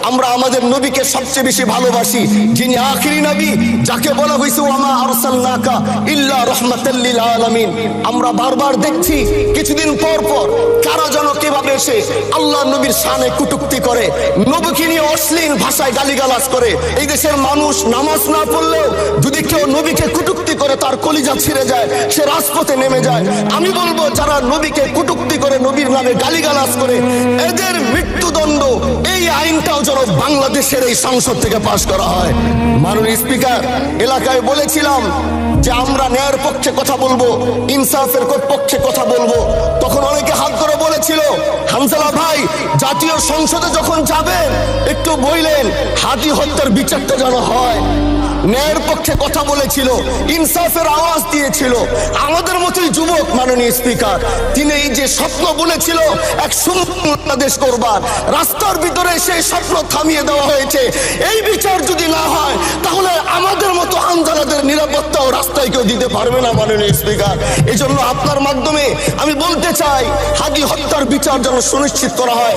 আমরা আমাদের নবীকে সবচেয়ে বেশি ভালোবাসি, যিনি আখিরি নবী, যাকে বলা হয়েছে ওয়ামা আরসালনাকা ইল্লা রাহমাতাল লিল আলামিন। আমরা বারবার দেখছি কিছুদিন পর পর কারা যেন কিভাবে এসে আল্লাহ নবীর শানে কটূক্তি করে, নবীকে নিয়ে অশ্লীল ভাষায় গালিগালাজ করে। এই দেশের মানুষ নামাজ না পড়লেও যদি কেউ নবীকে কটূক্তি করে তার কলিজা ছিঁড়ে যায়, সে রাজপথে নেমে যায়। আমি বলবো যারা নবীকে কটূক্তি করে, নবীর নামে গালিগালাজ করে, এদের মৃত্যুদণ্ড, এই আইনটাও যেন বাংলাদেশের এই সংসদ থেকে পাশ করা হয়। মাননীয় স্পিকার, এলাকায় বলেছিলাম যে আমরা ন্যায়ের পক্ষে কথা বলবো, ইনসাফের পক্ষে কথা বলবো। তখন অনেকে হাত ধরে বলেছিল, হামজালা ভাই জাতীয় সংসদে যখন যাবেন একটু বললেন হাদি হত্যার বিচারটা যেন হয়। ন্যায়ের পক্ষে কথা বলেছিল, ইনসাফের আওয়াজ দিয়েছিল। আমাদের মতোই যুবক মাননীয় স্পিকার, তিনি এই যে স্বপ্ন বলেছিল এক সুন্দর বাংলাদেশ করবার, রাস্তার ভিতরে সেই স্বপ্ন থামিয়ে দেওয়া হয়েছে। এই বিচার যদি না হয় তাহলে আমাদের মতো হামজালাদের নিরাপত্তাও রাস্তায় কেউ দিতে পারবে না মাননীয় স্পিকার। এই জন্য আপনার মাধ্যমে আমি বলতে চাই, হাদি হত্যার বিচার যেন সুনিশ্চিত করা হয়।